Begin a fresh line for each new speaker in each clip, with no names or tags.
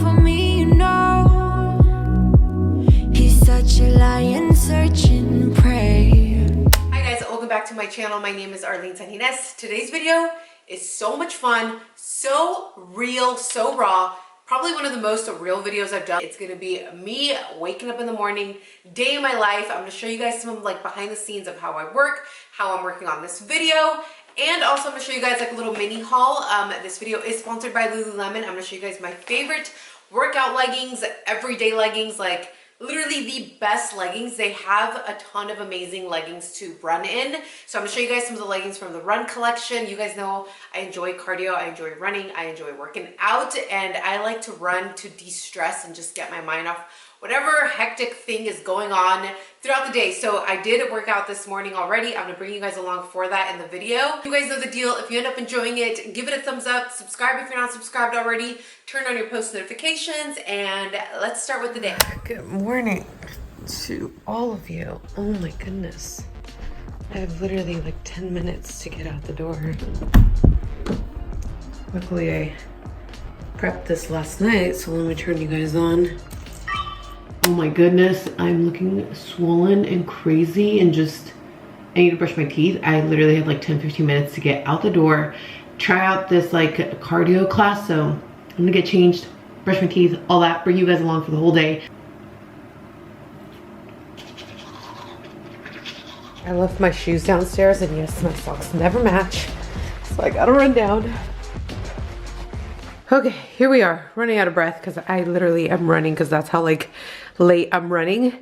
for me, you know. He's such a lion searching prey.
Hi guys, welcome back to my channel. My name is Arlyne Sanjines. Today's video is so much fun, so real, so raw. Probably one of the most real videos I've done. It's gonna be me waking up in the morning, day in my life. I'm gonna show you guys some like behind the scenes of how I work, how I'm working on this video. And also I'm gonna show you guys like a little mini haul. This video is sponsored by Lululemon. I'm gonna show you guys my favorite workout leggings, everyday leggings, like literally the best leggings. They have a ton of amazing leggings to run in. So I'm gonna show you guys some of the leggings from the run collection. You guys know I enjoy cardio, I enjoy running, I enjoy working out, and I like to run to de-stress and just get my mind off whatever hectic thing is going on throughout the day. So I did work out this morning already. I'm gonna bring you guys along for that in the video. You guys know the deal. If you end up enjoying it, give it a thumbs up, subscribe if you're not subscribed already, turn on your post notifications, and let's start with the day. Good morning to all of you. Oh my goodness. I have literally like 10 minutes to get out the door. Luckily I prepped this last night, so let me turn you guys on. Oh my goodness, I'm looking swollen and crazy and just, I need to brush my teeth. I literally have like 10-15 minutes to get out the door, try out this like cardio class. So I'm gonna get changed, brush my teeth, all that, bring you guys along for the whole day. I left my shoes downstairs and yes, my socks never match. So I gotta run down. Okay, here we are, running out of breath because I literally am running because that's how like late I'm running.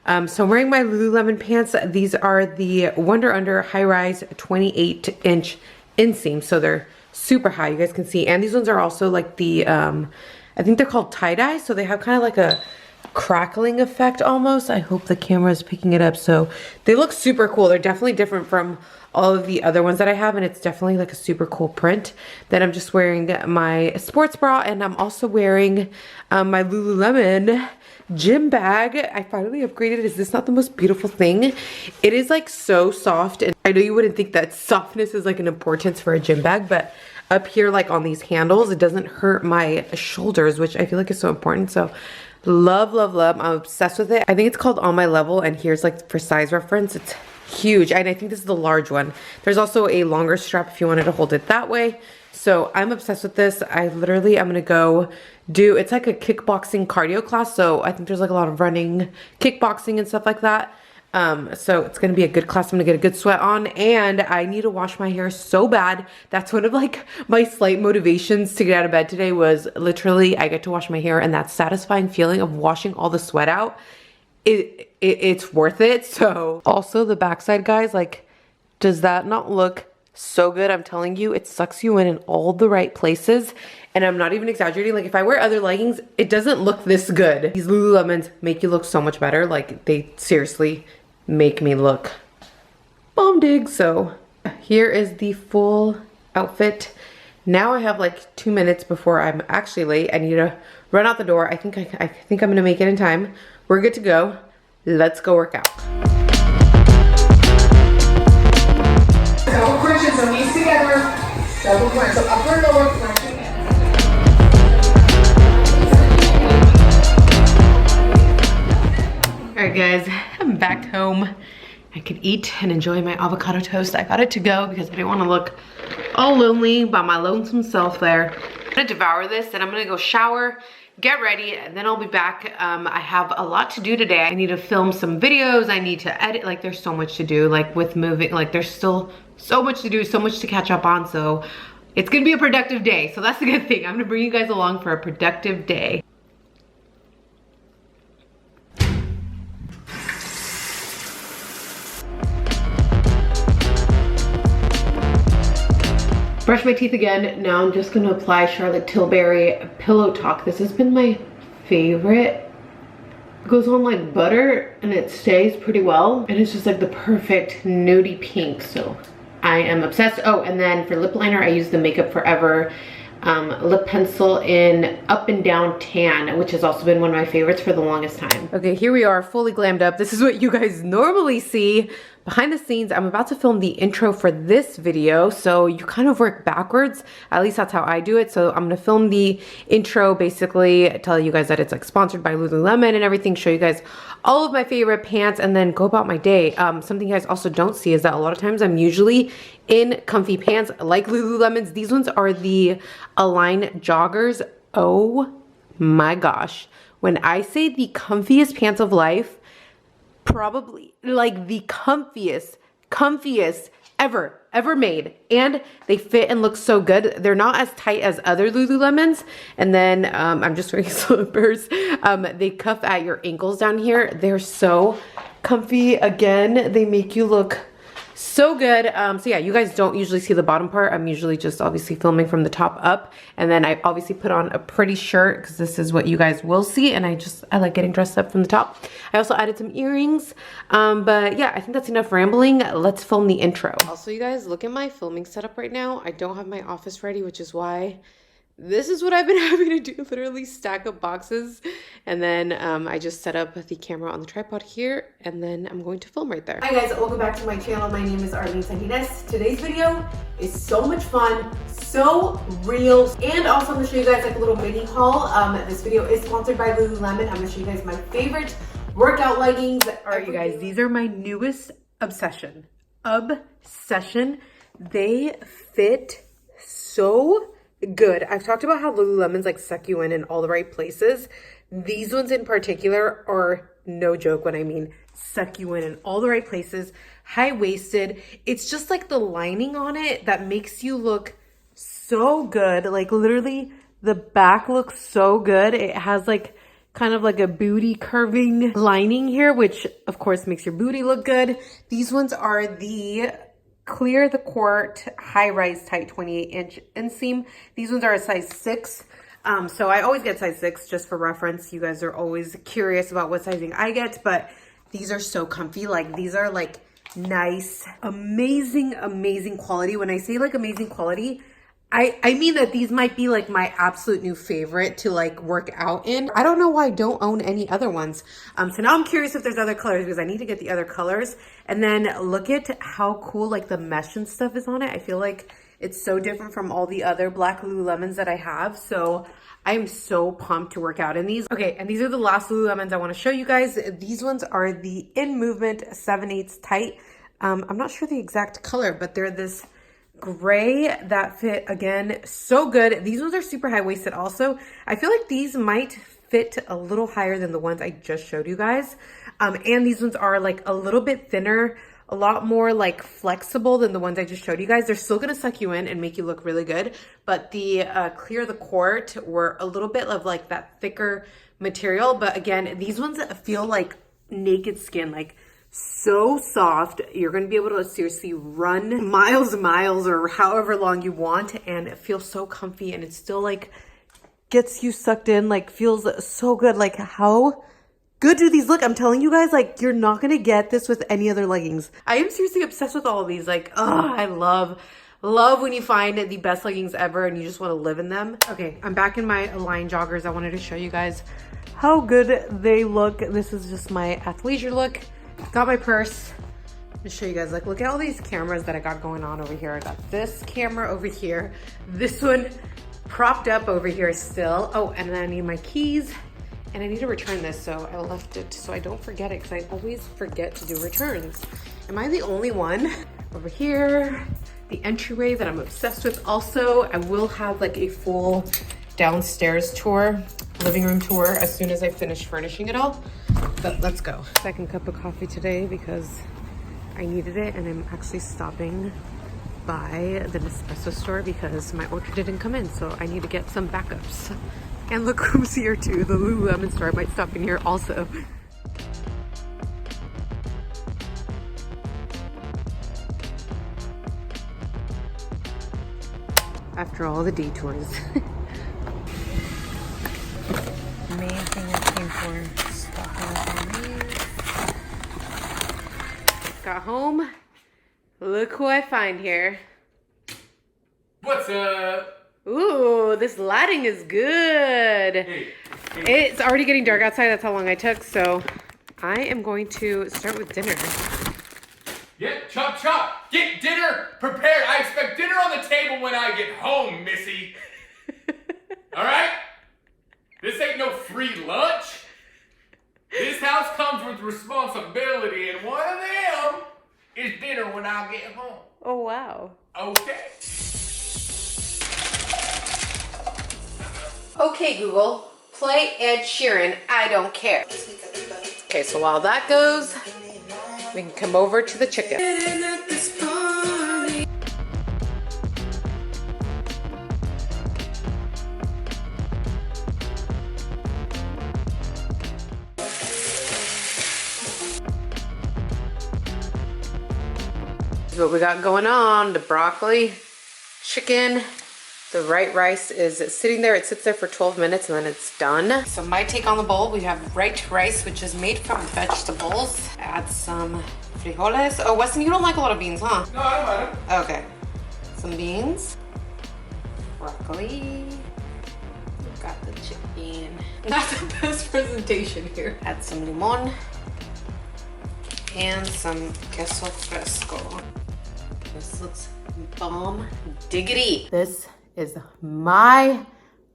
So I'm wearing my Lululemon pants. These are the Wunder Under high rise 28-inch inseam. So they're super high, you guys can see. And these ones are also like the, I think they're called tie-dye. So they have kind of like a crackling effect almost. I hope the camera is picking it up. So they look super cool. They're definitely different from all of the other ones that I have, and it's definitely like a super cool print. Then I'm just wearing my sports bra, and I'm also wearing my Lululemon gym bag. I finally upgraded. Is this not the most beautiful thing? It is like so soft, and I know you wouldn't think that softness is like an importance for a gym bag, but up here like on these handles, it doesn't hurt my shoulders, which I feel like is so important. So love, love, love. I'm obsessed with it. I think it's called On My Level, and here's like for size reference, it's huge, and I think this is the large one. There's also a longer strap if you wanted to hold it that way. So I'm obsessed with this. I'm gonna go do, it's like a kickboxing cardio class, so I think there's like a lot of running, kickboxing and stuff like that. So it's gonna be a good class. I'm gonna get a good sweat on, and I need to wash my hair so bad. That's one of like my slight motivations to get out of bed today, was literally I get to wash my hair, and that satisfying feeling of washing all the sweat out, it's worth it. So also the backside, guys, like, does that not look so good? I'm telling you, it sucks you in all the right places, and I'm not even exaggerating. Like, if I wear other leggings, it doesn't look this good. These Lululemons make you look so much better. Like, they seriously make me look bomb dig. So here is the full outfit. Now I have like 2 minutes before I'm actually late. I need to run out the door. I think I'm gonna make it in time. We're good to go. Let's go work out.
Double crunches, so knees together. Double crunch, so upper and lower crunching.
Alright guys, I'm back home. I could eat and enjoy my avocado toast. I got it to go because I didn't want to look all lonely by my lonesome self there. I'm gonna devour this, and I'm gonna go shower, get ready, and then I'll be back. I have a lot to do today. I need to film some videos. I need to edit. Like, there's so much to do. Like, with moving, like, there's still so much to do, so much to catch up on. So it's gonna be a productive day. So that's the good thing. I'm gonna bring you guys along for a productive day. Brush my teeth again. Now I'm just gonna apply Charlotte Tilbury Pillow Talk. This has been my favorite. It goes on like butter and it stays pretty well. And it's just like the perfect nudie pink. So I am obsessed. Oh, and then for lip liner, I use the Makeup Forever lip pencil in Up and Down Tan, which has also been one of my favorites for the longest time. Okay, here we are, fully glammed up. This is what you guys normally see, behind the scenes, I'm about to film the intro for this video, so you kind of work backwards. At least that's how I do it. So I'm gonna film the intro, basically tell you guys that it's like sponsored by Lululemon and everything, show you guys all of my favorite pants, and then go about my day. Something you guys also don't see is that a lot of times I'm usually in comfy pants like Lululemon's. These ones are the Arlyne joggers. Oh my gosh. When I say the comfiest pants of life, probably like the comfiest ever made, and they fit and look so good. They're not as tight as other Lululemons. And then I'm just wearing slippers. They cuff at your ankles down here. They're so comfy. Again, they make you look so good. So yeah, you guys don't usually see the bottom part. I'm usually just obviously filming from the top up, and then I obviously put on a pretty shirt because this is what you guys will see, and I like getting dressed up from the top. I also added some earrings, but yeah, I think that's enough rambling. Let's film the intro. Also, you guys, look at my filming setup right now. I don't have my office ready, which is why this is what I've been having to do, literally stack up boxes. And then I just set up the camera on the tripod here, and then I'm going to film right there. Hi guys, welcome back to my channel. My name is Arlyne Sanjines. Today's video is so much fun, so real, and also I'm gonna show you guys like a little mini haul. This video is sponsored by Lululemon. I'm gonna show you guys my favorite workout leggings. All right, you guys, these are my newest obsession. They fit so good. I've talked about how Lululemon's like suck you in all the right places. These ones in particular are no joke when I mean suck you in all the right places. High-waisted. It's just like the lining on it that makes you look so good. Like literally the back looks so good. It has like kind of like a booty curving lining here, which of course makes your booty look good. These ones are the Clear the Court high-rise tight 28-inch inseam. These ones are a size 6. So I always get size 6 just for reference. You guys are always curious about what sizing I get, but these are so comfy. Like these are like nice, amazing quality. When I say like amazing quality, I mean that these might be like my absolute new favorite to like work out in. I don't know why I don't own any other ones. So now I'm curious if there's other colors because I need to get the other colors. And then look at how cool like the mesh and stuff is on it. I feel like it's so different from all the other black Lululemons that I have. So I'm so pumped to work out in these. Okay, and these are the last Lululemons I want to show you guys. These ones are the In Movement 7/8 tight. I'm not sure the exact color, but they're this gray that fit again so good. These ones are super high-waisted also. I feel like these might fit a little higher than the ones I just showed you guys, and these ones are like a little bit thinner, a lot more like flexible than the ones I just showed you guys. They're still gonna suck you in and make you look really good, but the Clear the Court were a little bit of like that thicker material. But again, these ones feel like naked skin, like so soft. You're going to be able to seriously run miles or however long you want, and it feels so comfy, and it still like gets you sucked in, like feels so good. Like how good do these look? I'm telling you guys, like you're not going to get this with any other leggings. I am seriously obsessed with all of these. Like, oh, I love when you find the best leggings ever and you just want to live in them. Okay, I'm back in my Arlyne joggers. I wanted to show you guys how good they look. This is just my athleisure look. Got my purse. I'm gonna show you guys, like, look at all these cameras that I got going on over here. I got this camera over here, this one propped up over here still. Oh, and then I need my keys, and I need to return this, so I left it so I don't forget it, because I always forget to do returns. Am I the only one? Over here, the entryway that I'm obsessed with. Also, I will have like a full downstairs tour, living room tour, as soon as I finish furnishing it all. But let's go. Second cup of coffee today because I needed it, and I'm actually stopping by the Nespresso store because my order didn't come in, so I need to get some backups. And look who's here too, the Lululemon store. I might stop in here also. After all the detours. Main thing I came for, stocking up on these. Got home. Look who I find here.
What's up?
Ooh, this lighting is good.
Hey.
It's already getting dark outside. That's how long I took. So I am going to start with dinner.
Yeah, chop chop. Get dinner prepared. I expect dinner on the table when I get home, Missy. All right? This ain't no free lunch. This house comes with responsibility, and one of them is dinner when I get home.
Oh, wow.
Okay.
Okay, Google, play Ed Sheeran, I Don't Care. Okay, so while that goes, we can come over to the chicken. What we got going on, the broccoli, chicken, the white rice is sitting there. It sits there for 12 minutes and then it's done. So my take on the bowl, we have white rice, which is made from vegetables. Add some frijoles. Oh, Weston, you don't like a lot of beans, huh?
No, I don't mind them.
Okay. Some beans, broccoli. We've got the chicken. Not the best presentation here. Add some limon and some queso fresco. This looks bomb diggity. This is my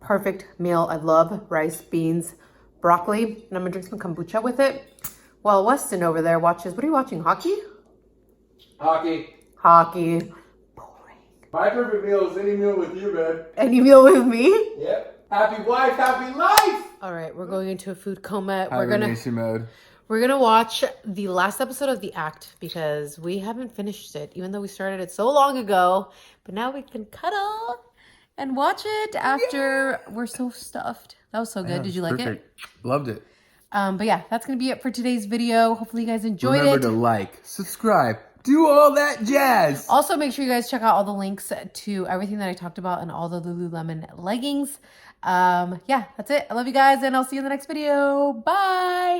perfect meal. I love rice, beans, broccoli, and I'm gonna drink some kombucha with it. While Weston over there watches, what are you watching, hockey?
Hockey.
Hockey. Boring.
My perfect meal is any meal with you, babe.
Any meal with me?
Yep. Happy wife, happy life.
All right, we're going into a food coma.
Hibernation mode.
We're gonna watch the last episode of The Act because we haven't finished it, even though we started it so long ago. But now we can cuddle and watch it after we're so stuffed. That was so good. Did you like it?
Loved it.
But yeah, that's gonna be it for today's video. Hopefully you guys enjoyed
Remember
it.
to like, subscribe, do all that jazz.
Also, make sure you guys check out all the links to everything that I talked about and all the Lululemon leggings. Yeah, that's it. I love you guys, and I'll see you in the next video. Bye.